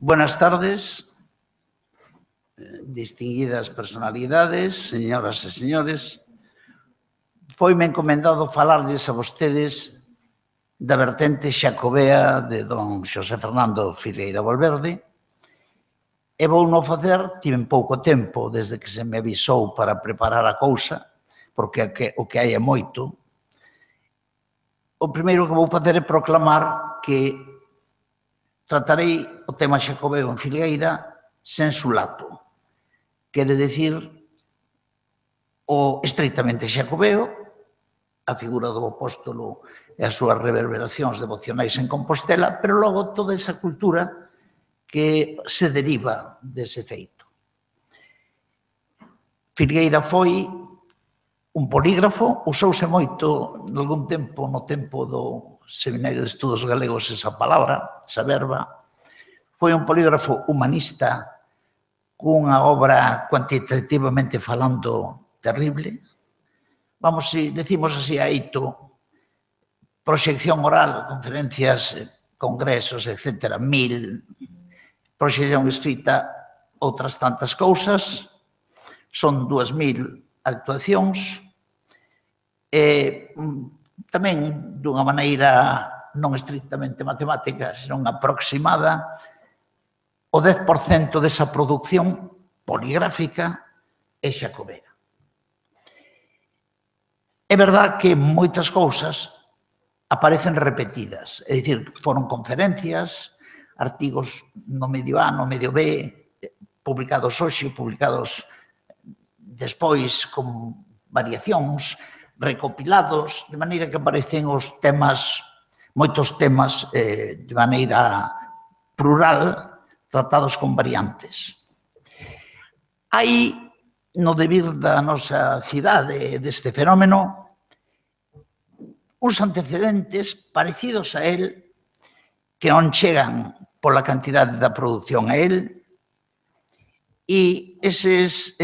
Buenas tardes, distinguidas personalidades, señoras e señores. Foime encomendado falarlles a vostedes da vertente xacobea de don Xosé Fernando Filgueira Valverde e vouno facer, tiven pouco tempo desde que se me avisou para preparar a cousa, porque o que hai é moito. O primeiro que vou facer é proclamar que tratarei o tema xacobeo en Filgueira sensu lato. Quere dicir o estreitamente xacobeo, a figura do apóstolo e as súas reverberacións devocionais en Compostela, pero logo toda esa cultura que se deriva dese feito. Filgueira foi un polígrafo, usouse moito nalgún tempo, no tempo do Seminario de Estudos Galegos, esa palabra, esa verba. Foi un polígrafo humanista cunha obra cuantitativamente falando terrible. Vamos, si decimos así a eito, proxección oral, conferencias, congresos, etc., 1000, proxección escrita, outras tantas cousas, son 2000 actuacións, e tamén dunha maneira non estrictamente matemática, senón aproximada, o 10% desa produción poligráfica é xacobea. É verdad que moitas cousas aparecen repetidas, é dicir, foron conferencias, artigos no medio A, no medio B, publicados hoxe, publicados despois con variacións, recopilados, de maneira que aparecen os temas, moitos temas de maneira plural, tratados con variantes. Hai, no devir da nosa cidade deste fenómeno, uns antecedentes parecidos a él que non chegan pola cantidade da produción a él, e eses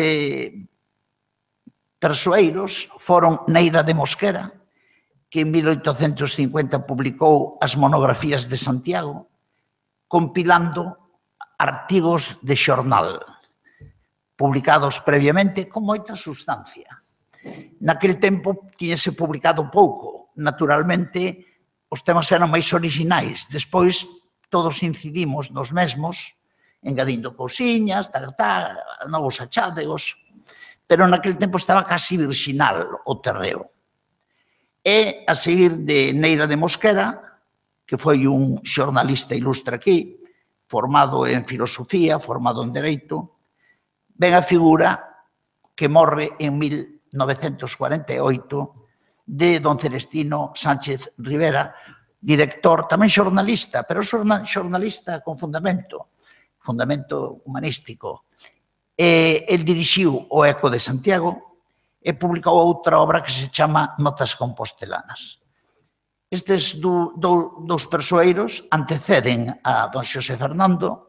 persoeiros foron Neira de Mosquera, que en 1850 publicou as monografías de Santiago, compilando artigos de xornal, publicados previamente con moita sustancia. Naquel tempo tiñese publicado pouco. Naturalmente, os temas eran máis orixinais. Despois, todos incidimos nos mesmos, engadindo cousiñas, novos achádegos, pero naquel tempo estaba casi virxinal o terreo. E a seguir de Neira de Mosquera, que foi un xornalista ilustre aquí, formado en filosofía, formado en dereito, ven a figura que morre en 1948 de don Celestino Sánchez Rivera, director, tamén xornalista, pero xornalista con fundamento humanístico. El dirixiu o Eco de Santiago e publicou outra obra que se chama Notas Compostelanas. Estes dous persoeiros anteceden a don Xosé Fernando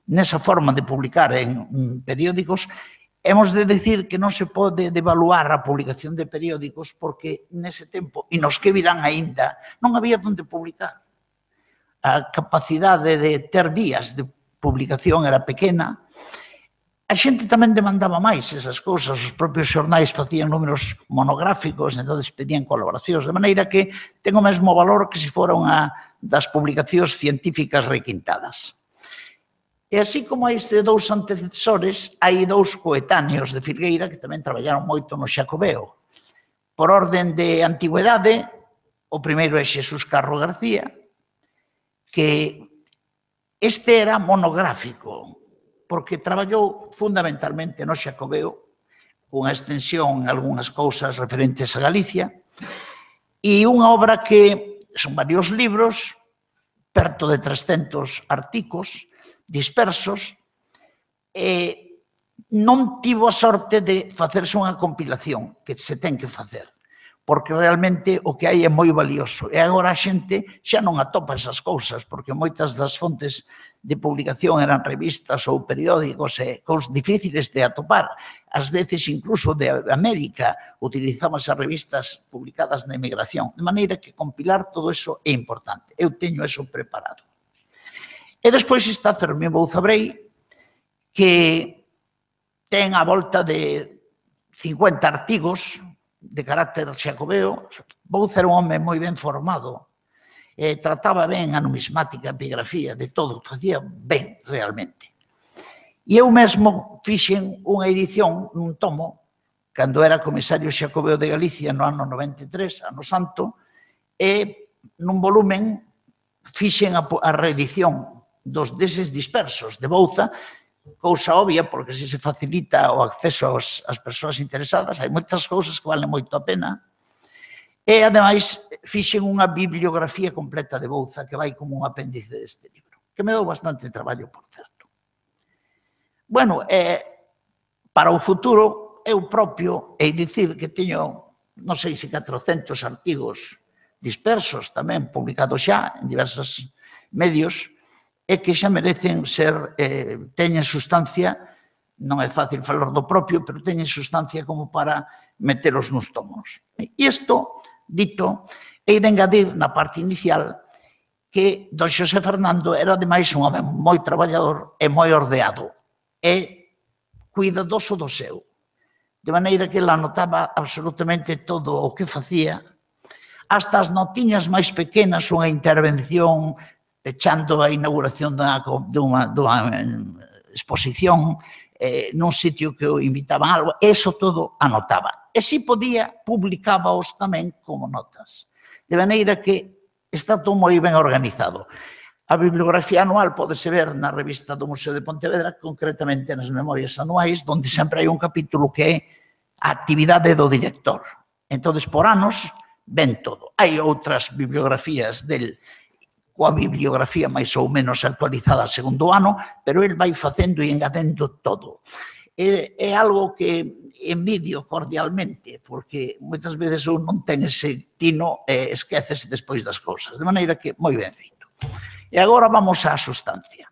nesa forma de publicar en periódicos. Hemos de decir que non se pode devaluar a publicación de periódicos porque nese tempo, e nos que virán aínda, non había onde publicar. A capacidade de ter vías de publicación era pequena. A xente tamén demandaba máis esas cousas, os propios xornais facían números monográficos, entón pedían colaboracións, de maneira que ten o mesmo valor que se fora unha das publicacións científicas requintadas. E así como hai estes dous antecesores, hai dous coetáneos de Filgueira que tamén traballaron moito no xacobeo. Por orden de antigüedade, o primeiro é Xesús Carro García, que este era monográfico, porque traballou fundamentalmente no xacobeo, cunha extensión en algunhas cousas referentes a Galicia, e unha obra que son varios libros, perto de 300 artigos dispersos, e non tivo a sorte de facerse unha compilación, que se ten que facer, porque realmente o que hai é moi valioso. E agora a xente xa non atopa esas cousas, porque moitas das fontes de publicación eran revistas ou periódicos e cousas difíciles de atopar. Ás veces, incluso de América, utilizamos as revistas publicadas na emigración. De maneira que compilar todo eso é importante. Eu teño eso preparado. E despois está Fermín Bouza Brei, que ten a volta de 50 artigos de carácter xacobeo. Bouza era un home moi ben formado, trataba ben a numismática, a epigrafía, de todo, facía ben realmente. E eu mesmo fixen unha edición nun tomo, cando era comisario xacobeo de Galicia no ano 93, ano santo, e nun volumen fixen a reedición dos deses dispersos de Bouza, cousa obvia, porque se facilita o acceso ás persoas interesadas, hai moitas cousas que valen moito a pena, e, ademais, fixen unha bibliografía completa de Bouza, que vai como un apéndice deste libro, que me dou bastante traballo, por certo. Bueno, para o futuro, eu propio, hei dicir que teño, non sei se 400 artigos dispersos tamén, publicados xa en diversos medios, e que xa merecen ser, teñen sustancia, non é fácil falar do propio, pero teñen sustancia como para metelos nos tomos. E isto, dito, hei de engadir na parte inicial que don Xosé Fernando era, ademais, un home moi traballador e moi ordeado e cuidadoso do seu, de maneira que ele anotaba absolutamente todo o que facía, hasta as notiñas máis pequenas, unha intervención pechando a inauguración dunha exposición nun sitio que o invitaban a algo, eso todo anotaba. E se podía, publicábaos tamén como notas. De maneira que está todo moi ben organizado. A bibliografía anual podese ver na revista do Museo de Pontevedra, concretamente nas memorias anuais, onde sempre hai un capítulo que é a actividade do director. Entón, por anos, ven todo. Hai outras bibliografías del coa bibliografía máis ou menos actualizada segundo ano, pero el vai facendo e engadendo todo. É algo que envidio cordialmente, porque moitas veces un non ten ese tino e esquécese despois das cousas, de maneira que moi ben feito. E agora vamos á sustancia.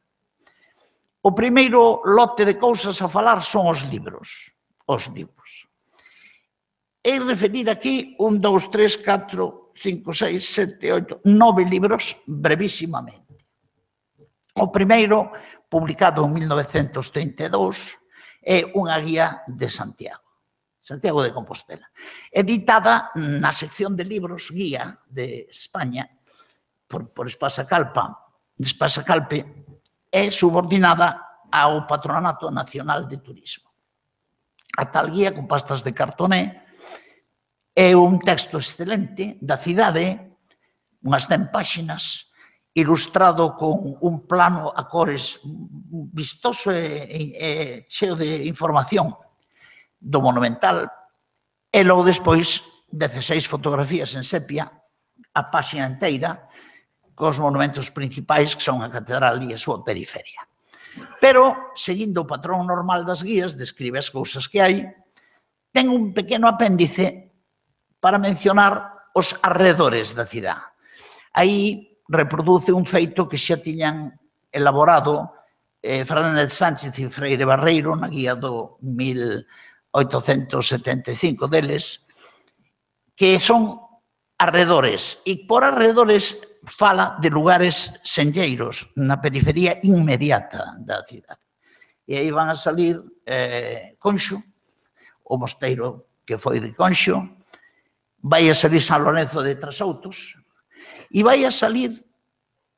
O primeiro lote de cousas a falar son os libros. Os libros. Hei referir aquí 1, 2, 3, 4, 5, 6, 7, 8, 9 libros brevísimamente. O primeiro, publicado en 1932, é unha guía de Santiago, Santiago de Compostela, editada na sección de libros guía de España por Espasacalpe, é subordinada ao Patronato Nacional de Turismo. A tal guía, con pastas de cartoné, é un texto excelente da cidade, unhas 100 páxinas, ilustrado con un plano a cores vistoso e cheo de información do monumental, e logo despois 16 fotografías en sepia, a páxina inteira, cos monumentos principais que son a catedral e a súa periferia. Pero, seguindo o patrón normal das guías, describe as cousas que hai, ten un pequeno apéndice para mencionar os arredores da cidade. Aí reproduce un feito que xa tiñan elaborado Fernández Sánchez e Freire Barreiro na guía do 1875 deles, que son arredores, e por arredores fala de lugares senlleiros na periferia inmediata da cidade. E aí van a salir Conxo, o mosteiro que foi de Conxo, vai a salir San Lorenzo de Trasoutos e vai a salir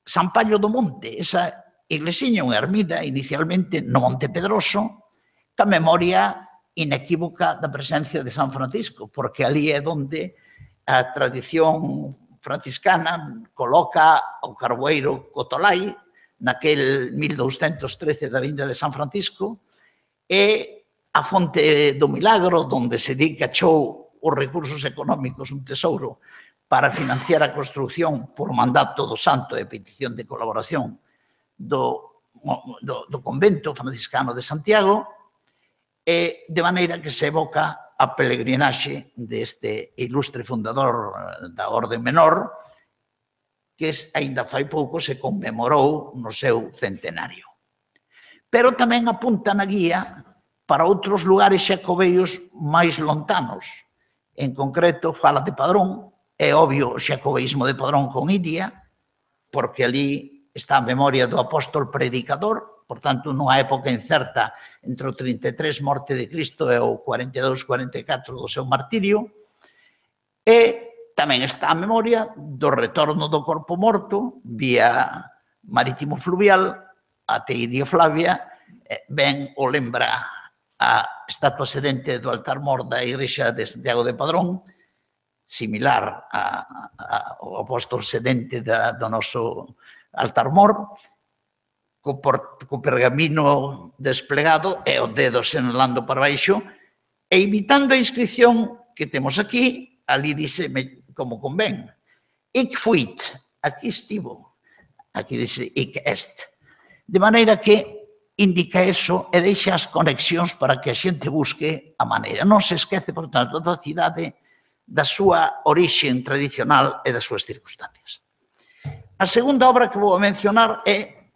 San Pallo do Monte, esa iglesiña, unha ermida inicialmente no Monte Pedroso, ca memoria inequívoca da presencia de San Francisco, porque ali é onde a tradición franciscana coloca o carboeiro Cotolai naquel 1213 da vinda de San Francisco e a fonte do Milagro, onde se di que achou os recursos económicos, un tesouro, para financiar a construcción por mandato do santo e petición de colaboración do convento franciscano de Santiago, e de maneira que se evoca a peregrinaxe deste ilustre fundador da Orde Menor, que aínda fai pouco se conmemorou no seu centenario. Pero tamén apunta na guía para outros lugares xacobeos máis lontanos. En concreto, fala de Padrón, é obvio o xacobeísmo de Padrón con Iria, porque ali está a memoria do apóstol predicador, por tanto, nunha época incerta entre o 33, morte de Cristo, e o 42-44 do seu martirio, e tamén está a memoria do retorno do corpo morto vía marítimo fluvial até Iria Flavia, ben o lembra a estatua sedente do altar mor da igrexa de Santiago de Padrón, similar ao apóstol sedente do noso altar mor, co pergamino desplegado e os dedos senalando para baixo, e imitando a inscripción que temos aquí, ali dice como convén. Hic fuit, aquí estivo, aquí dice hic est. De maneira que indica eso e deixa as conexións para que a xente busque a maneira. Non se esquece, por tanto, da cidade, da súa orixen tradicional e das súas circunstancias. A segunda obra que vou a mencionar é,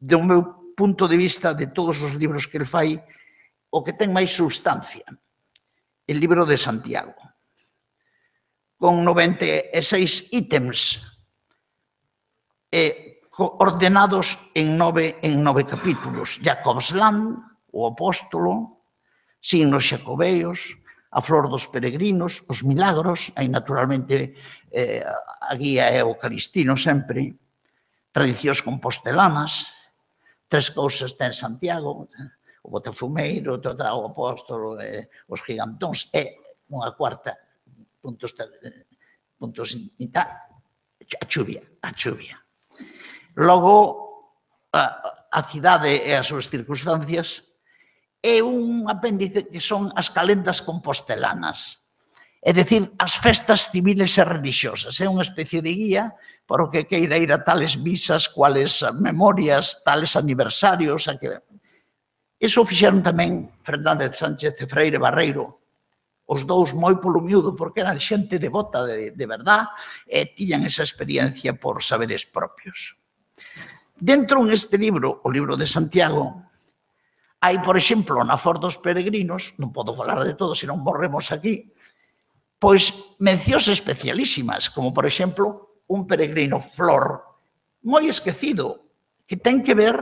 do meu punto de vista de todos os libros que ele fai, o que ten máis substancia, el libro de Santiago, con 96 ítems ordenados en 9 capítulos. Jacob's Land, o apóstolo, signos xacobeos, a flor dos peregrinos, os milagros, hai naturalmente a guía é o calistino sempre, tradicións compostelanas, tres cousas ten Santiago, o botafumeiro, o apóstolo, os gigantóns, e unha cuarta, puntos a chuvia. Logo, a cidade e as súas circunstancias é un apéndice que son as calendas compostelanas, é dicir, as festas civiles e religiosas. É unha especie de guía para o que queira ir a tales misas, cuales memorias, tales aniversarios. Iso fixeron tamén Fernández Sánchez e Freire Barreiro, os dous moi polo miúdo, porque eran xente devota de verdad e tiñan esa experiencia por saberes propios. Dentro neste libro, o libro de Santiago, hai, por exemplo, na Flor dos Peregrinos, non podo falar de todo, senón morremos aquí, pois mencións especialísimas, como, por exemplo, un peregrino flor moi esquecido, que ten que ver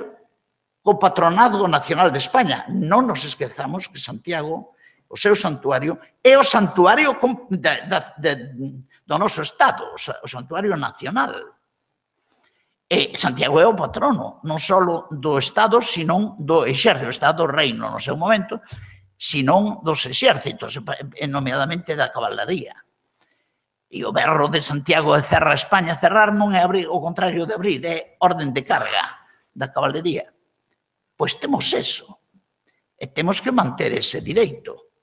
co patronado nacional de España. Non nos esquezamos que Santiago, o seu santuario, é o santuario do noso Estado, o santuario nacional. E Santiago é o patrono, non só do Estado, senón do exército, o Estado do reino no seu momento, senón dos exércitos, nomeadamente da cabalaría. E o berro de Santiago é cerra España. Cerrar non é abrir, o contrario de abrir, é orden de carga da cabalería. Pois temos eso, e temos que manter ese direito.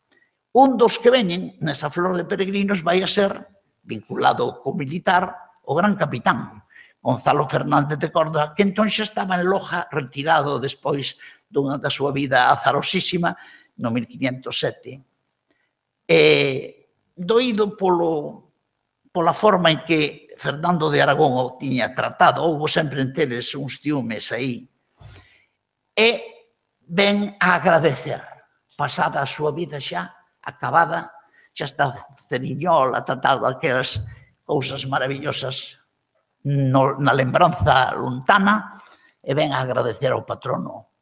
Un dos que veñen nesa Flor de Peregrinos vai a ser, vinculado co militar, o gran capitán, Gonzalo Fernández de Córdoba, que entón xa estaba en Loja, retirado despois da súa vida azarosísima, no 1507, doído pola forma en que Fernando de Aragón o tiña tratado, houve sempre enteres uns ciúmes aí, e ven a agradecer, pasada a súa vida xa, acabada, xa está Ceriñola, tratado aquelas cousas maravillosas na lembranza lontana, e ven a agradecer ao patrono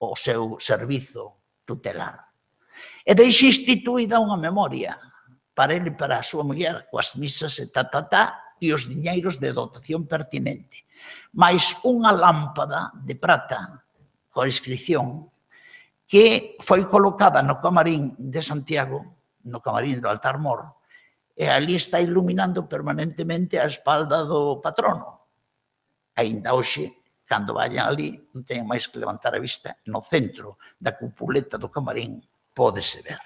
o seu servizo tutelar. E deixa instituída unha memoria para ele e para a súa muller, coas misas e e os diñeiros de dotación pertinente. Mais unha lámpada de prata coa inscripción que foi colocada no camarín de Santiago, no camarín do altar mor, e ali está iluminando permanentemente a espalda do patrono. Ainda hoxe, cando vayan ali, non teñen máis que levantar a vista, no centro da cupuleta do camarín, pódese ver.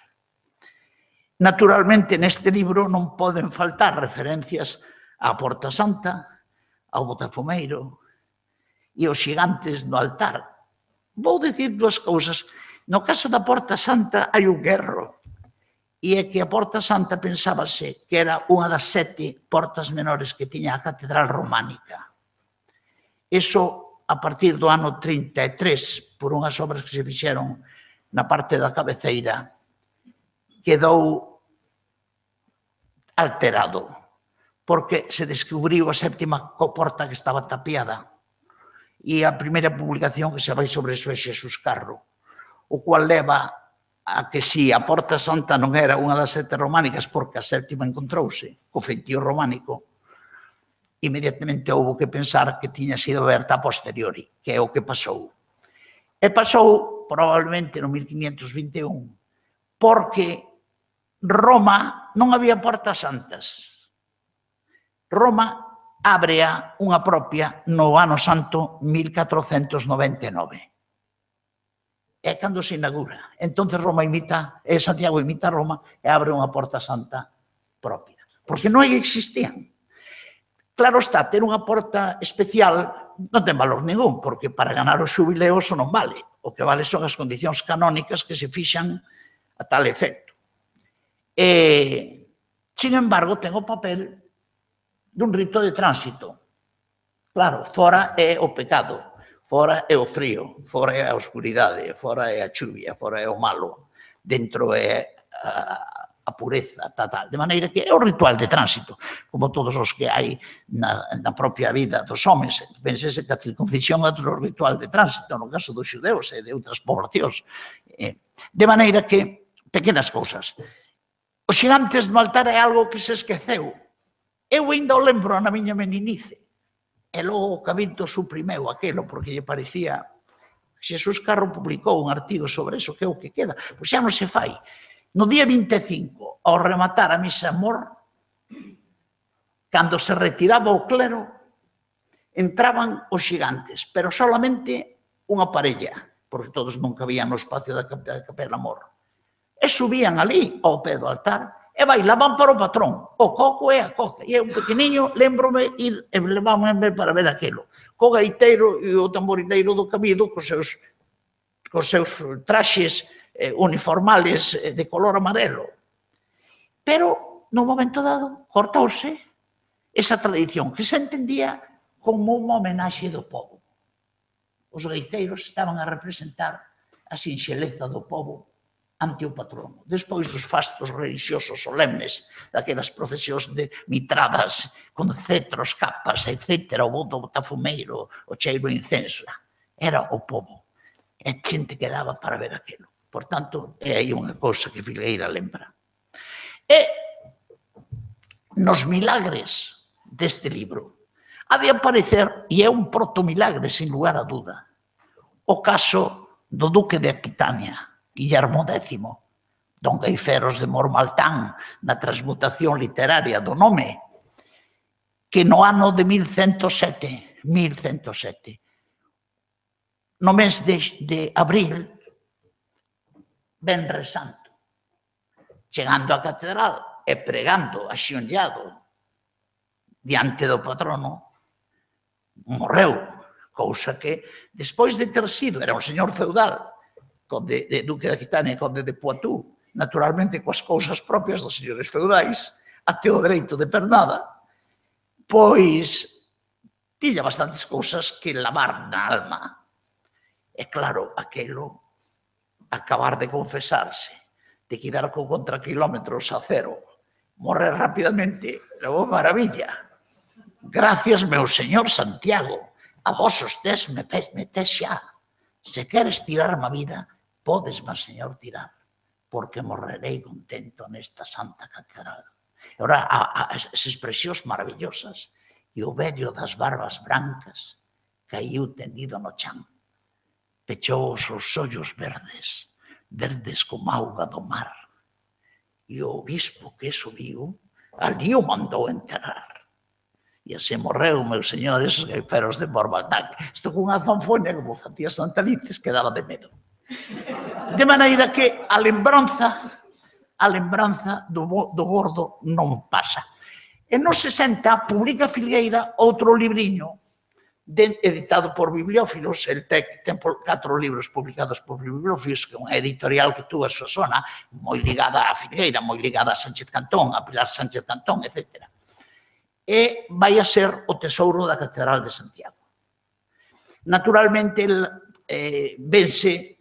Naturalmente, neste libro non poden faltar referencias á Porta Santa, ao Botafumeiro e aos xigantes no altar. Vou dicir dúas cousas. No caso da Porta Santa hai un erro, e é que a Porta Santa pensábase que era unha das 7 portas menores que tiña a Catedral Románica. Iso, a partir do ano 33, por unhas obras que se fixeron na parte da cabeceira, quedou alterado, porque se descubriu a 7ª porta que estaba tapiada. e a primeira publicación que se vai sobre iso é Xesús Carro, o cual leva a que si a Porta Santa non era unha das 7 románicas porque a 7ª encontrouse co feitío románico, inmediatamente houve que pensar que tiña sido aberta a posteriori, que é o que pasou. E pasou probablemente no 1521 porque Roma non había portas santas. Roma ábrea unha propia no ano santo 1499. É cando se inaugura. Entón Santiago imita Roma e abre unha porta santa propia. Porque non existían. Claro está, ter unha porta especial non ten valor ningún, porque para ganar o xubileo eso non vale. O que vale son as condicións canónicas que se fixan a tal efecto. Sin embargo, ten o papel dun rito de tránsito. Claro, fora é o pecado, fora é o frío, fora é a oscuridade, fora é a chuvia, fora é o malo, dentro é a pureza, tal. De maneira que é o ritual de tránsito, como todos os que hai na propia vida dos homens. Pensese que a circuncisión é outro ritual de tránsito, no caso dos xudeus e de outras poblacións. De maneira que, pequenas cousas. Os xigantes do altar é algo que se esqueceu. Eu ainda o lembro na miña meninice. E logo o Cabildo suprimeu aquelo porque lle parecía... Xesús Carro publicou un artigo sobre eso, que é o que queda. Pois xa non se fai. No día 25, ao rematar a misa mor, cando se retiraba o clero, entraban os xigantes, pero solamente unha parella, porque todos non cabían no espacio da capela mor. E subían ali, ao pé do altar, e bailaban para o patrón, o coco e a coca. E eu, pequeniño, lembrome ir e levábame para ver aquilo. Co gaiteiro e o tamborileiro do Cabildo, cos seus traxes uniformales de color amarelo. Pero, no momento dado, cortouse esa tradición que se entendía como unha homenaxe do povo. Os gaiteiros estaban a representar a sinxeleza do povo ante o patrono. Despois dos fastos religiosos solemnes, daquelas procesións de mitradas con cetros, capas, etc., o voto botafumeiro, o cheiro incenso. Era o povo. E a xente quedaba para ver aquilo. Por tanto, é aí unha cousa que Filgueira lembra. E nos milagres deste libro ha de aparecer, e é un protomilagre, sin lugar a duda, o caso do duque de Aquitania, Guillermo X, don Gaiferos de Mormaltán, na transmutación literaria do nome, que no ano de 1107, no mes de abril, Venres Santo, chegando á catedral e pregando axionllado diante do patrono, morreu, cousa que, despois de ter sido, era un señor feudal, conde de Duque de Aquitania e conde de Poitou, naturalmente coas cousas propias dos señores feudais, até o dereito de pernada, pois tiña bastantes cousas que lavar na alma. E claro, aquelo, acabar de confesarse, de quedar con contraquilómetros a cero, morrer rapidamente, levou maravilla. Gracias, meu señor Santiago, a vos os tes me tes xa. Se queres tirarme a vida, podes, mas señor, tirar, porque morrerei contento nesta santa catedral. E ora, as expresións maravillosas, e o vello das barbas brancas caiu tendido no chan. Pechou os ollos verdes, verdes como auga do mar. E o obispo que subiu, ali o mandou enterrar. E así morreu, meus señores, Gaiferos de Mormaltán. Isto cunha fanfoña, como facía Santalices, que daba de medo. De maneira que a lembranza do gordo non pasa. E nos 60 publica Filgueira outro libriño editado por Bibliófilos. El ten 4 libros publicados por Bibliófilos, que é unha editorial que tuvo a súa zona, moi ligada a Filgueira, moi ligada a Sánchez Cantón, a Pilar Sánchez Cantón, etc. E vai a ser o tesouro da Catedral de Santiago. Naturalmente, vense,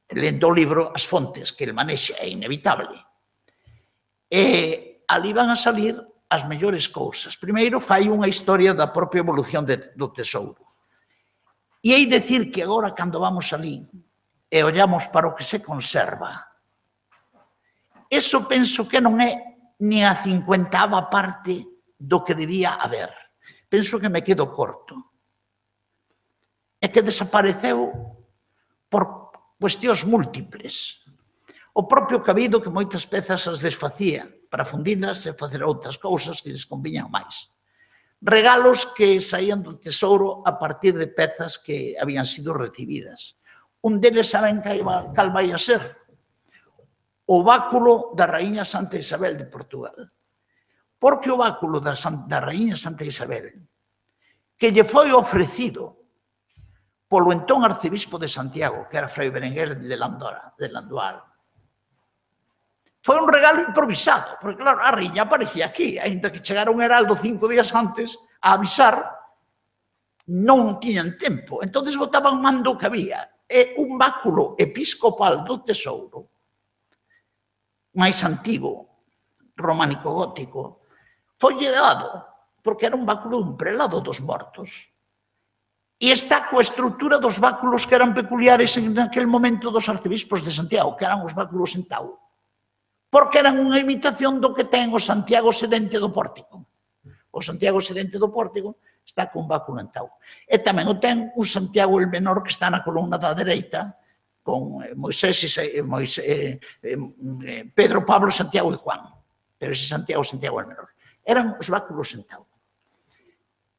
lendo o libro, as fontes que el manexa, é inevitable. E ali van a salir as mellores cousas. Primeiro, fai unha historia da propia evolución do tesouro. E hei dicir que agora, cando vamos ali e ollamos para o que se conserva, eso penso que non é ni a 50ª parte do que debía haber. Penso que me quedo corto. É que desapareceu por cuestións múltiples. O propio Cabido, que moitas pezas as desfacía para fundilas e facer outras cousas que lles conviñan máis. Regalos que saían do tesouro a partir de pezas que habían sido recibidas. Un deles, saben cal vai a ser? O báculo da Raíña Santa Isabel de Portugal. Porque o báculo da Raíña Santa Isabel, que lle foi ofrecido polo entón arcebispo de Santiago, que era Fray Berenguer de Landoal, foi un regalo improvisado, porque claro, a raíña aparecía aquí, ainda que chegara un heraldo 5 días antes a avisar, non tiñan tempo. Entón, botaban mando que había. É un báculo episcopal do tesouro, máis antigo, románico gótico, foi dado, porque era un báculo dun prelado dos mortos. E está coa estrutura dos báculos que eran peculiares en aquel momento dos arcebispos de Santiago, que eran os báculos en tau, porque eran unha imitación do que ten o Santiago sedente do pórtico. O Santiago sedente do pórtico está con báculo en tau. E tamén o ten un Santiago el menor que está na columna da dereita, con Pedro, Pablo, Santiago e Juan. Pero ese Santiago el menor. Eran os báculos en tau.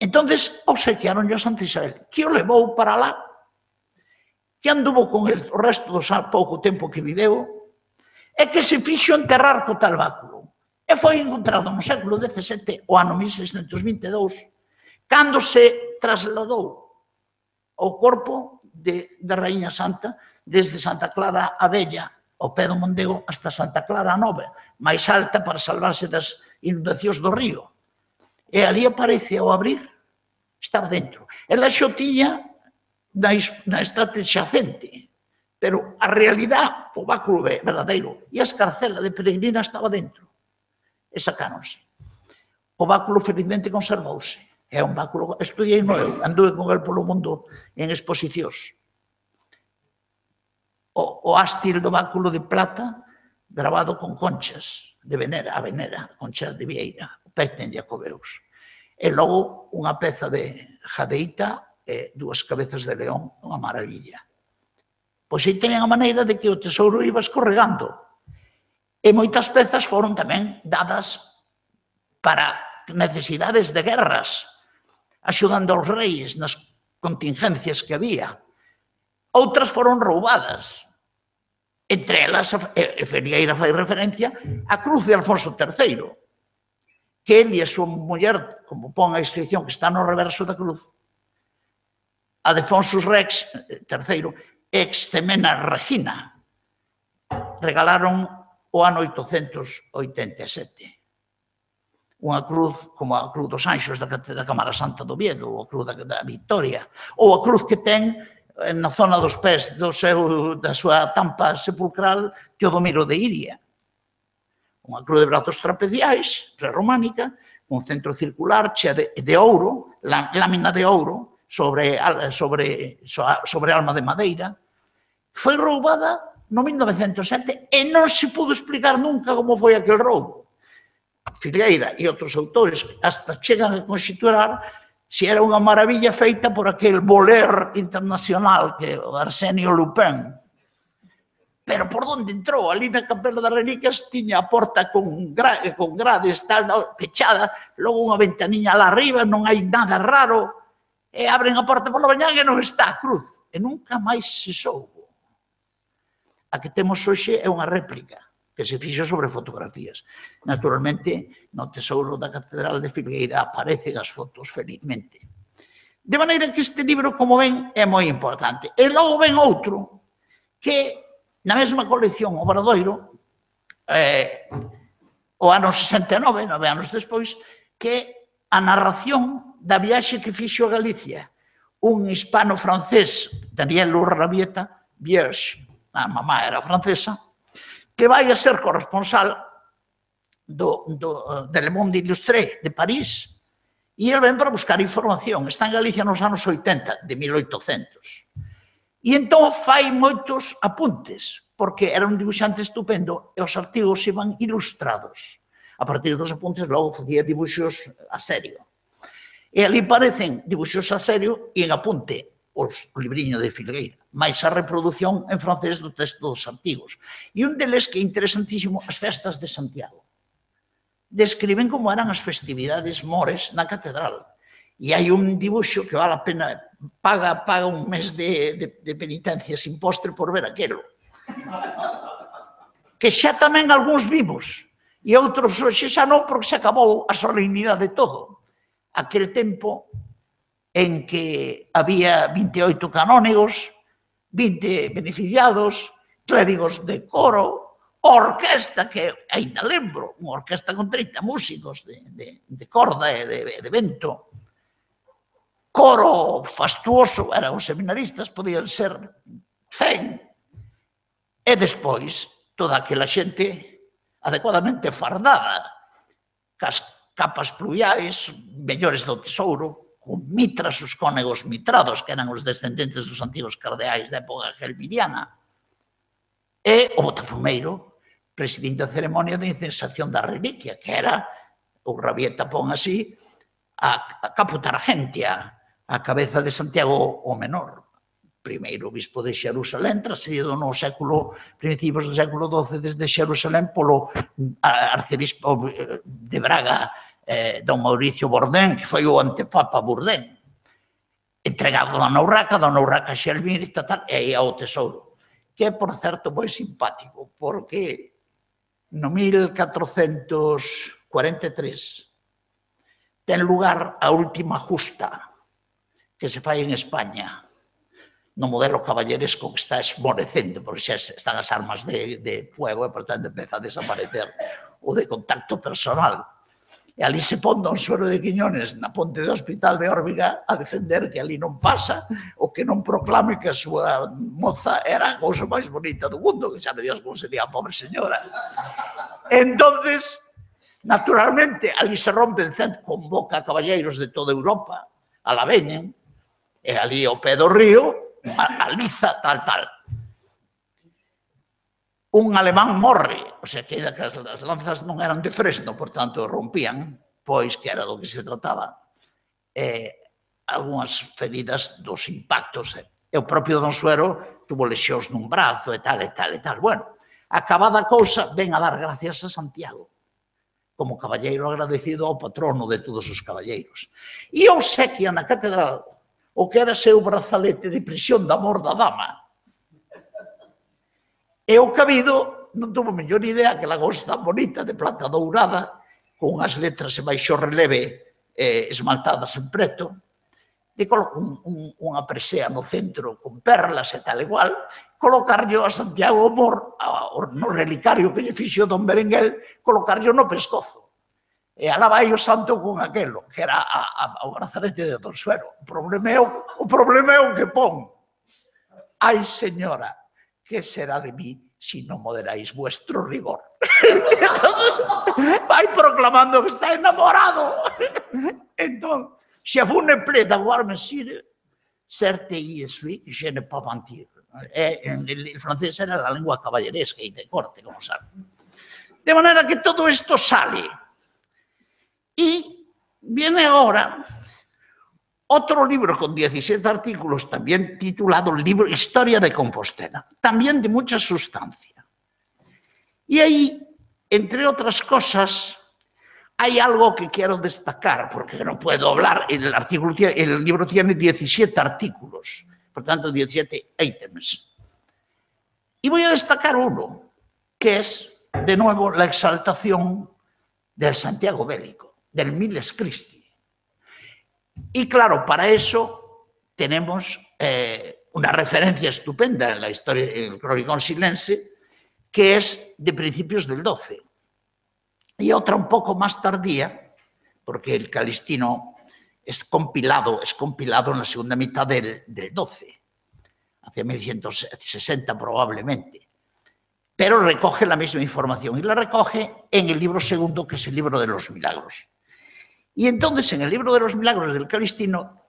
Entón, obsequiaron a Santa Isabel, que o levou para lá, que anduvo con o resto do pouco tempo que viveu, e que se fixo enterrar co tal báculo. E foi encontrado no século XVII, o ano 1622, cando se trasladou o corpo da Raíña Santa desde Santa Clara a Vella, ao pé do Mondego, hasta Santa Clara a Nova, máis alta para salvarse das inundacións do río. E ali aparece, ao abrir, estaba dentro. Ela xo tiña na estate xacente, pero a realidade, o báculo verdadeiro, e a escarcela de peregrina estaba dentro. E sacáronse. O báculo, felizmente, conservouse. É un báculo, estudiei no eu, anduve con el polo mundo en exposicións. O ástil do báculo de plata, grabado con conchas de Venera, a Venera, conchas de Vieira, o Pecten de Jacobeus. E logo unha peza de jadeita e 2 cabezas de león, unha maravilla. Pois aí teñen a maneira de que o tesouro iba escorregando. E moitas pezas foron tamén dadas para necesidades de guerras, axudando aos reis nas contingencias que había. Outras foron roubadas. Entre elas, Ferreira fai referencia á cruz de Alfonso III, que ele e a súa muller, como pon a inscripción que está no reverso da cruz, a Defonsus Rex III, ex Temena Regina, regalaron o ano 887. Unha cruz como a cruz dos Anxos da Cámara Santa do Oviedo, ou a cruz da Victoria, ou a cruz que ten na zona dos pés da súa tampa sepulcral Teodomiro de Iria. Unha cruz de brazos trapeciais, prerrománica, un centro circular chea de ouro, lámina de ouro, sobre alma de madeira, foi roubada no 1907 e non se pudo explicar nunca como foi aquel roubo. Filgueira e outros autores hasta chegan a conxiturar se era unha maravilla feita por aquel voler internacional que o Arsenio Lupin. Pero por onde entrou? Ali na Capela das Reliquias tiña a porta con grades pechada, logo unha ventaniña lá arriba, non hai nada raro, e abren a porta pola mañá e non está a cruz. E nunca máis se soubo. A que temos hoxe é unha réplica que se fixo sobre fotografías. Naturalmente, no tesouro da Catedral de Filgueira aparecen as fotos, felizmente. De maneira que este libro, como ven, é moi importante. E logo ven outro que, na mesma colección, o Obradoiro, o ano 69, 9 anos despois, que a narración da viaxe que fixo a Galicia un hispano-francés, Daniel Urrabieta Vierge, a mamá era francesa, que vai a ser corresponsal de Le Monde Illustré de París, E ele ven para buscar información. Está en Galicia nos anos 80, de 1800. E entón fai moitos apuntes, porque era un dibuixante estupendo e os artigos iban ilustrados. A partir dos apuntes, logo facía dibuixos a serio. E ali parecen dibuixos a serio e en apunte o libriño de Filgueira, máis a reproducción en francés do texto dos artigos. E un deles que é interesantísimo, as festas de Santiago. Describen como eran as festividades mores na catedral. E hai un dibuixo que vale a pena, paga un mes de penitencia sin postre por ver aquilo. Que xa tamén algúns vimos, e outros hoxe xa non, porque se acabou a solemnidade de todo. Aquel tempo en que había 28 canónigos, 20 beneficiados, clérigos de coro, orquesta, que ainda lembro, unha orquesta con 30 músicos de corda e de vento, coro fastuoso, eran os seminaristas, podían ser 100, e despois toda aquela xente adecuadamente fardada, cas capas pluviais, mellores do tesouro, con mitras, os cónegos mitrados, que eran os descendentes dos antigos cardeais da época gelmiriana, e o botafumeiro, presidindo a ceremonia de incensación da reliquia, que era, o Rabieta pon así, a caputargentia, a cabeza de Santiago o Menor, primeiro obispo de Xerusalén, trascido no século, principios do século XII desde Xerusalén polo arcebispo de Braga, don Mauricio Bourdin, que foi o antepapa Bourdin, entregado a Dona Urraca Xelmírita, e aí ao tesouro, que é, por certo, moi simpático, porque no 1443 ten lugar a última justa que se fai en España, no modelo caballeresco que está esmorecendo, porque xa están as armas de fuego e, por tanto, empeza a desaparecer o de contacto personal. E ali se pon don Suero de Quiñones na ponte do Hospital de Órbiga a defender que ali non pasa, o que non proclame que a súa moza era a cousa máis bonita do mundo, que sabe Dios como sería a pobre señora. Entonces, naturalmente, ali se rompen, convoca a caballeiros de toda Europa, a la veñen, e ali ao pé do río, a liza, tal. Un alemán morre, o sea, que as lanzas non eran de fresno, por tanto, rompían, pois que era do que se trataba, algunhas feridas dos impactos, e o propio don Suero tuvo lesións nun brazo, e tal. Bueno, acabada a cousa, ven a dar gracias a Santiago, como caballeiro agradecido ao patrono de todos os caballeiros. E obsequia na catedral o que era seu brazalete de prisión de amor da dama. E o cabido non tuvo mellor idea que la cousa tan bonita de plata dourada, con unhas letras en baixo releve esmaltadas en preto, e coloca unha presea no centro con perlas e tal igual, colocarlo a Santiago Mor, no relicario que lle fixo don Berenguel, colocarlo no pescozo. E alá vai o santo con aquelo, que era o brazalete de don Suero. O problema é o que pon. Ai, señora, que será de mí si non moderáis vuestro rigor? Vai proclamando que está enamorado. Entón, je vous ne plaît d'avoir, monsieur, certes y suis, je ne peux mentir. El francés era la lengua caballeresca y de corte, como saben. De manera que todo esto sale. Y viene ahora otro libro con 17 artículos, también titulado Libro Historia de Compostela, también de mucha sustancia. Y ahí, entre otras cosas, hay algo que quiero destacar, porque no puedo hablar, el libro tiene 17 artículos, por tanto 17 ítems. Y voy a destacar uno, que es, de nuevo, la exaltación del Santiago bélico, del Miles Christi. Y claro, para eso tenemos una referencia estupenda en la historia, en el Cronicón Silense, que es de principios del 12. Y otra un poco más tardía, porque el Calistino es compilado en la segunda mitad del 12, hacia 1160 probablemente, pero recoge la misma información y la recoge en el libro segundo, que es el libro de los milagros. Y entonces, en el libro de los milagros del Calistino,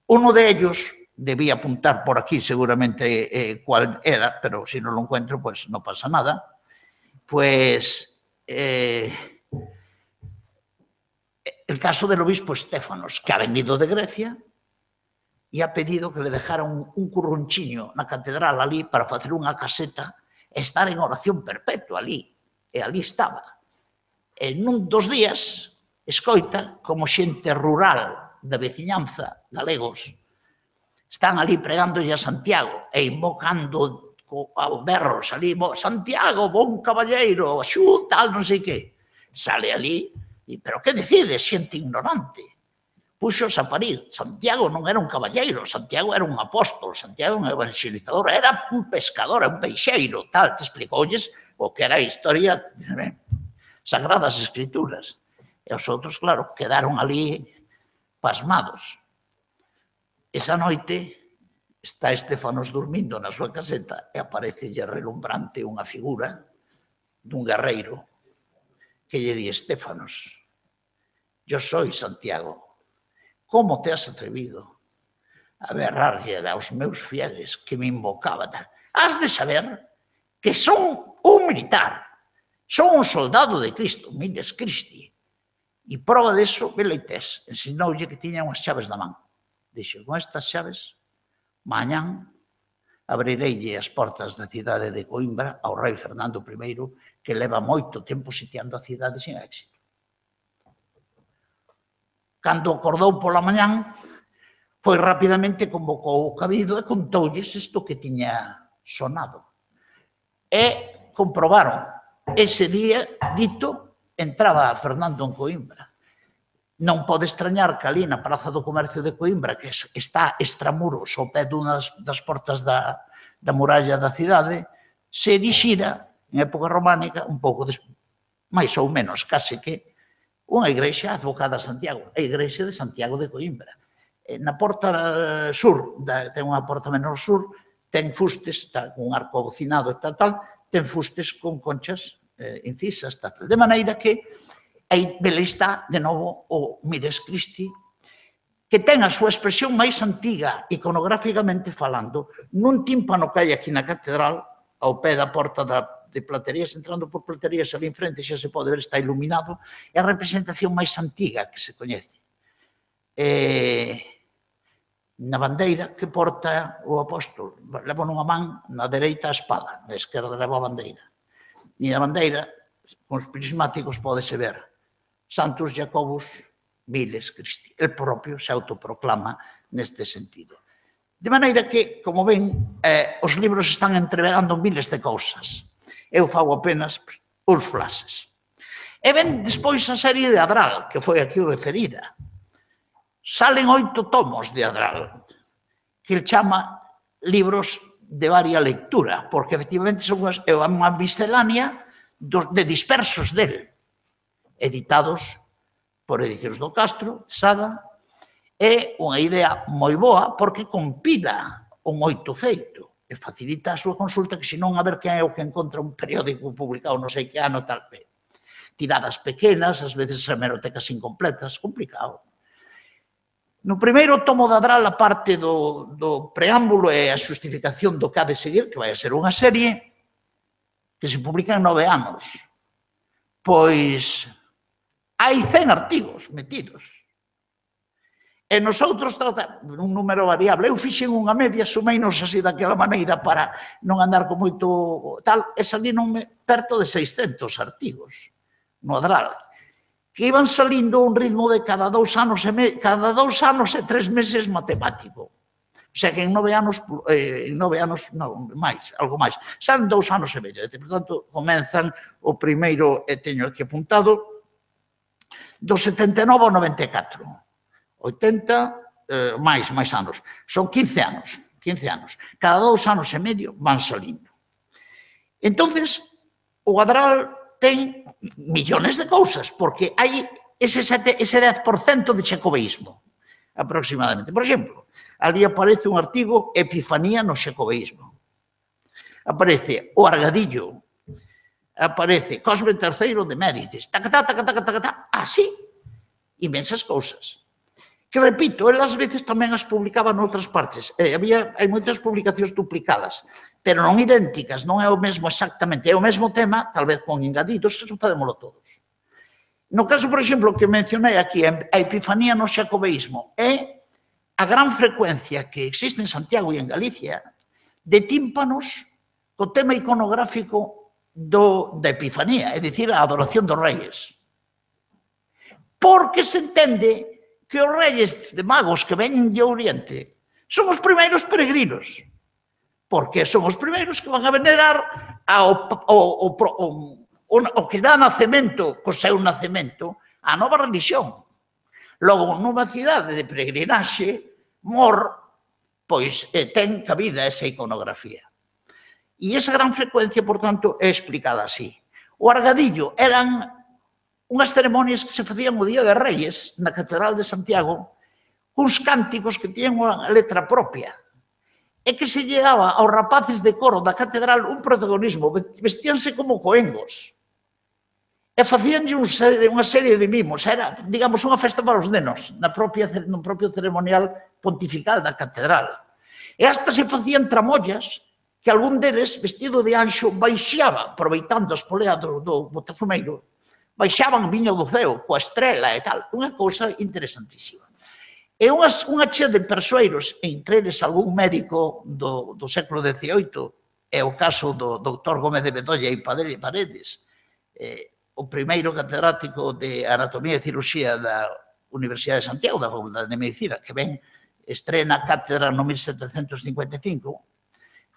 uno de ellos, debía apuntar por aquí seguramente cuál era, pero si no lo encuentro, pues no pasa nada, pues el caso del obispo Estéfanos, que ha venido de Grecia e ha pedido que le dejara un curronchiño na catedral ali para facer unha caseta e estar en oración perpetua ali. E ali estaba. E nun dos días, escoita como xente rural da veciñanza, galegos, están ali pregándolle a Santiago e invocando a berros ali, Santiago, bon caballeiro, axú, tal, non sei que. Sale ali, e, pero que decides, xente ignorante? Puxos a parir. Santiago non era un caballeiro, Santiago era un apóstol, Santiago era un evangelizador, era un pescador, era un peixeiro, tal. Te explicoulles o que era a historia, Sagradas Escrituras. E os outros, claro, quedaron ali pasmados. Esa noite está Estéfanos dormindo na súa caseta e aparecelle relumbrante unha figura dun guerreiro que lle di: Estéfanos, yo soy Santiago. Como te has atrevido a berrarlle aos meus fieles que me invocaban? Has de saber que son un militar, son un soldado de Cristo, miles Christi. E prova deso, vela e tes, ensinoulle que tiña unhas chaves na man. Dixo: con estas chaves, mañán abrireille as portas da cidade de Coimbra ao rei Fernando I, que leva moito tempo sitiando a cidade sin éxito. Cando acordou pola mañán, foi rapidamente, convocou o cabido e contoulles isto que tiña sonado. E comprobaron. Ese día, dito, entraba Fernando en Coimbra. Non pode extrañar que ali na Praza do Comercio de Coimbra, que está extramuros ao pé dunhas das portas da muralla da cidade, se erixira, en época románica, un pouco, máis ou menos, case que, unha igrexa advocada a Santiago, a igrexa de Santiago de Coimbra. Na porta sur, ten unha porta menor sur, ten fustes, con un arco abocinado e tal, ten fustes con conchas incisas, tal. De maneira que aí dele está, de novo, o Mires Christi, que ten a súa expresión máis antiga, iconográficamente falando, nun tímpano que hai aquí na catedral, ao pé da porta de Platerías, entrando por Platerías ali enfrente, xa se pode ver, está iluminado, é a representación máis antiga que se coñece. Na bandeira que porta o apóstol, leva nunha man, na dereita a espada, na esquerda leva a bandeira. E na bandeira, con os prismáticos, pódese ver Santos Jacobus Miles Christi. El propio se autoproclama neste sentido. De maneira que, como ven, os libros están entreverando miles de cousas. Eu fago apenas uns flashes. E ven despois a serie de Adral, que foi aquí referida. Salen 8 tomos de Adral, que el chama libros de varia lectura, porque efectivamente son unha miscelánea de dispersos del, editados por Edicións do Castro, Sada, é unha idea moi boa porque compila o moito feito e facilita a súa consulta, que senón a ver quen é o que encontra un periódico publicado non sei que ano tal. Tiradas pequenas, ás veces hemerotecas incompletas, complicado. No primeiro tomo de Adral, a parte do preámbulo e a xustificación do que ha de seguir, que vai a ser unha serie que se publica en 9 anos. Pois hai 100 artigos metidos. E nosotros tratamos un número variable. Eu fixen unha media, sumeinos así daquela maneira para non andar con moito tal, e salíronme perto de 600 artigos no Adral, que iban salindo un ritmo de cada 2 anos e 3 meses matemático. O sea que en 9 anos, non, máis, algo máis. Salen 2 anos e medio. Por tanto, comenzan o primeiro, teño aquí apuntado, do 79 ao 94. 80, máis anos. Son 15 anos. Cada 2 anos e medio van salindo. Entonces, o Adral ten millones de cousas, porque hai ese 10% de xacobeísmo, aproximadamente. Por exemplo, ali aparece un artigo Epifanía no xacobeísmo. Aparece o Argadillo, aparece Cosme III de Médicis, así. Inmensas cousas. Que, repito, el ás veces tamén as publicaba noutras partes. Hai moitas publicacións duplicadas, pero non idénticas, non é o mesmo exactamente, é o mesmo tema, tal vez con engadidos, que eso podémoslo todos. No caso, por exemplo, que mencionei aquí, a epifanía no xacobeísmo, é a gran frecuencia que existe en Santiago e en Galicia de tímpanos co tema iconográfico da epifanía, é dicir, a adoración dos reis. Porque se entende que os reis de magos que veñen de Oriente son os primeiros peregrinos, porque son os primeiros que van a venerar o que dá nacemento, co seu nacemento, a nova religión. Logo, nunha cidade de peregrinaxe, pois ten cabida esa iconografía. E esa gran frecuencia, por tanto, é explicada así. O argadillo eran unhas ceremonias que se facían o Día de Reyes na Catedral de Santiago, uns cánticos que tiñan unha letra propia, e que se lle daba aos rapaces de coro da catedral un protagonismo, vestíanse como coengos, e facíanlle unha serie de mimos, era, digamos, unha festa para os nenos, no propio ceremonial pontifical da catedral. E hasta se facían tramollas que algún deles, vestido de anxo, baixaba, aproveitando as poleas do botafumeiro, baixaban viño do ceo, coa estrela e tal, unha cousa interesantísima. E unha chea de persoeiros, entre eles algún médico do século XVIII, é o caso do doctor Gómez de Bedolla e Paredes, o primeiro catedrático de Anatomía e Cirurxía da Universidade de Santiago, da Facultade de Medicina, que estrena a cátedra no 1755,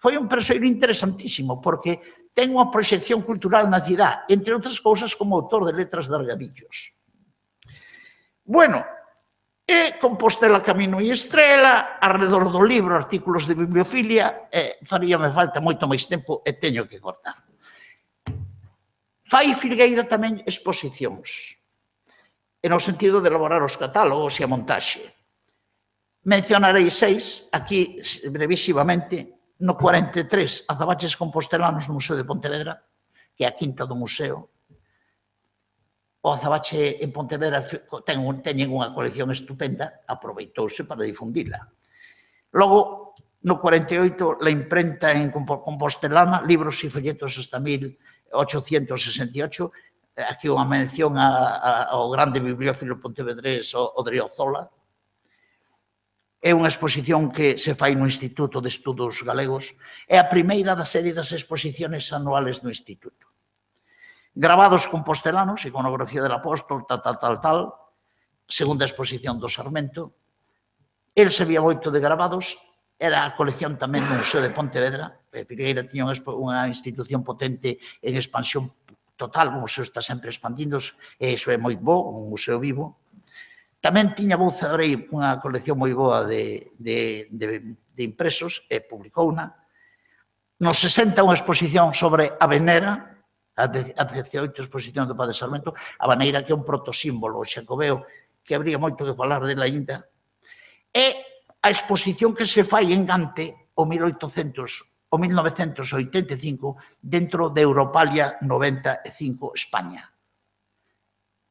foi un persoeiro interesantísimo, porque ten unha proxección cultural na cidade, entre outras cousas como autor de letras de argadillos. Bueno, e Compostela, Camino e Estrela, arredor do libro, artículos de bibliofilia, faríame falta moito máis tempo e teño que cortar. Fai Filgueira tamén exposicións, no sentido de elaborar os catálogos e a montaxe. Mencionarei 6, aquí brevísimamente. No 43, azabaches compostelanos no Museo de Pontevedra, que é a quinta do museo. O azabache en Pontevedra teñen unha colección estupenda, aproveitouse para difundila. Logo, no 48, la imprenta en compostelana, libros e folletos hasta 1868, aquí unha mención ao grande bibliófilo pontevedrés Odriozola. É unha exposición que se fai no Instituto de Estudos Galegos. É a primeira da serie das exposiciones anuales no Instituto. Gravados compostelanos, iconografía del apóstol, tal. Segunda exposición do Sarmento. El sabía moito de gravados. Era a colección tamén do Museo de Pontevedra. Filgueira tiña unha institución potente en expansión total. O museo está sempre expandíndose. E iso é moi bo, un museo vivo. Tamén tiña Bouzarei unha colección moi boa de impresos e publicou unha. Nos 60 unha exposición sobre a Venera, a 18 exposición do Padre Sarmento, a Vaneira que é un protosímbolo xacobeo que habría moito que falar dela ainda. E a exposición que se fai en Gante o 1985 dentro de Europalia 95 España.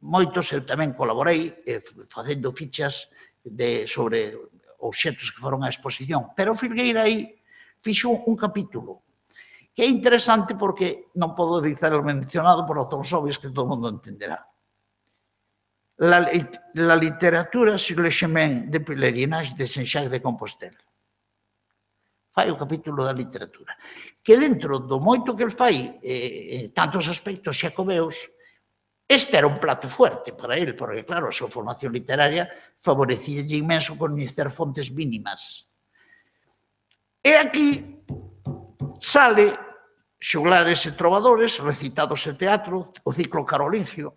Moitos, eu tamén colaborei facendo fichas sobre obxetos que foron á exposición, pero Filgueira aí fixo un capítulo que é interesante porque non podo dizer o mencionado por outros obvios que todo o mundo entenderá. La literatura sur le chemin de pèlerinage de Saint-Jacques de Compostela. Fai o capítulo da literatura. Que dentro do moito que el fai, tantos aspectos xacobeos, este era un plato fuerte para él, porque, claro, a súa formación literaria favorecía inmenso coñecer fontes mínimas. E aquí sale Xoglares e Trovadores, recitados en teatro, o ciclo carolingio,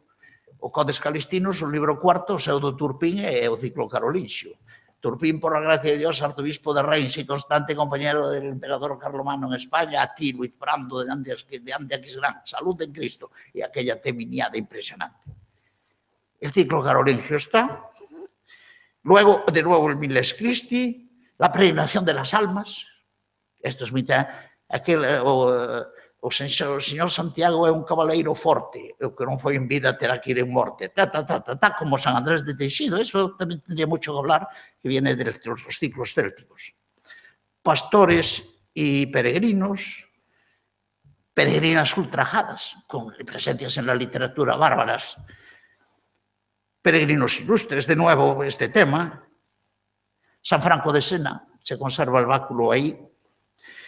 o Codes Calistinos, o libro cuarto, o seu do Turpín e o ciclo carolingio. Turpín, por la gracia de Dios, arzobispo de Reims y constante compañero del emperador Carlomagno en España, a ti, Luis Brando, de ande Aquisgrán, salud en Cristo, y aquella teminiada impresionante. El ciclo carolingio está. Luego, de nuevo, el Miles Christi, la peregrinación de las almas. Esto es mitad, o señor Santiago é un cabaleiro forte, o que non foi en vida terá que ir en morte, como San Andrés de Teixido. Eso tamén tendría mucho que hablar, que viene de los ciclos célticos. Pastores y peregrinos, peregrinas ultrajadas, con presencias en la literatura bárbaras, peregrinos ilustres, de nuevo este tema, San Franco de Sena, se conserva el báculo ahí,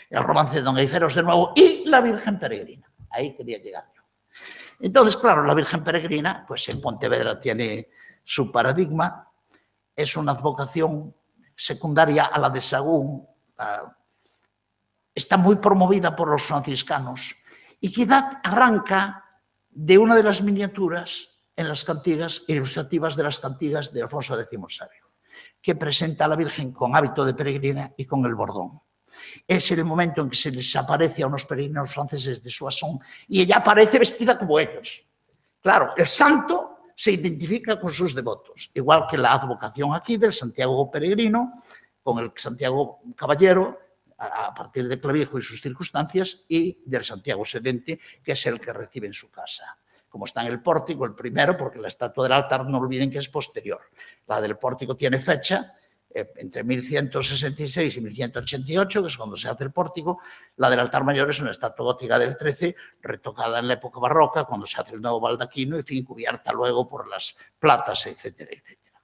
el romance de Don Gaiferos de nuevo, y la Virgen Peregrina. Ahí quería llegar yo. Entonces, claro, la Virgen Peregrina, pues en Pontevedra tiene su paradigma, es una advocación secundaria a la de Sahagún, está muy promovida por los franciscanos, y quizá arranca de una de las miniaturas en las cantigas ilustrativas de las cantigas de Alfonso X Sabio, que presenta a la Virgen con hábito de peregrina y con el bordón. Es el momento en que se les aparece a unos peregrinos franceses de Soissons y ella aparece vestida como ellos. Claro, el santo se identifica con sus devotos, igual que la advocación aquí del Santiago peregrino, con el Santiago caballero, a partir de Clavijo y sus circunstancias, y del Santiago sedente, que es el que recibe en su casa. Como está en el pórtico, el primero, porque la estatua del altar no olviden que es posterior. La del pórtico tiene fecha, entre 1166 y 1188, que es cuando se hace el pórtico. La del altar mayor es una estatua gótica del 13, retocada en la época barroca, cuando se hace el nuevo baldaquino, y fin, cubierta luego por las platas, etcétera, etcétera.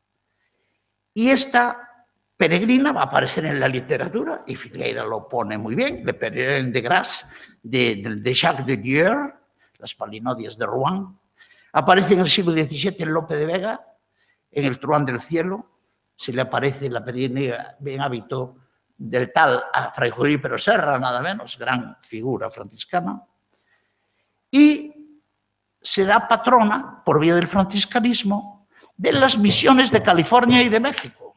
Y esta peregrina va a aparecer en la literatura, y Figueira lo pone muy bien, Le Pèlerin de Grasse, de Jacques de Dieu, las Palinodias de Rouen. Aparece en el siglo XVII en Lope de Vega, en el Truán del Cielo. Se le aparece la peregrina en hábito del tal a Fray Junípero Serra, nada menos, gran figura franciscana, y será patrona, por vía del franciscanismo, de las misiones de California y de México.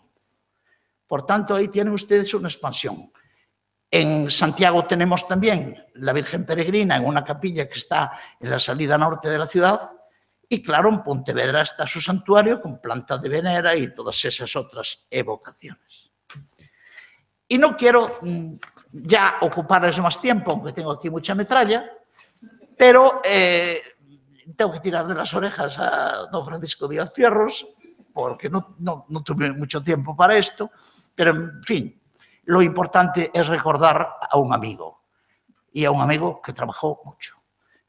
Por tanto, ahí tienen ustedes una expansión. En Santiago tenemos también la Virgen Peregrina en una capilla que está en la salida norte de la ciudad. Y claro, en Pontevedra está su santuario con planta de venera y todas esas otras evocaciones. Y no quiero ya ocuparles más tiempo, aunque tengo aquí mucha metralla, pero tengo que tirar de las orejas a don Francisco Díaz Fierros, porque no tuve mucho tiempo para esto, pero en fin, lo importante es recordar a un amigo, y a un amigo que trabajó mucho.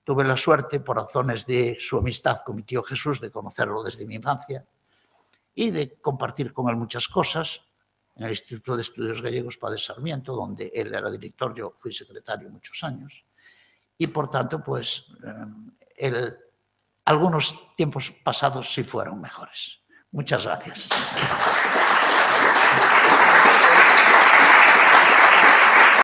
Tuve la suerte, por razones de su amistad con mi tío Jesús, de conocerlo desde mi infancia y de compartir con él muchas cosas en el Instituto de Estudios Gallegos Padre Sarmiento, donde él era director, yo fui secretario muchos años. Y por tanto, pues, algunos tiempos pasados sí fueron mejores. Muchas gracias.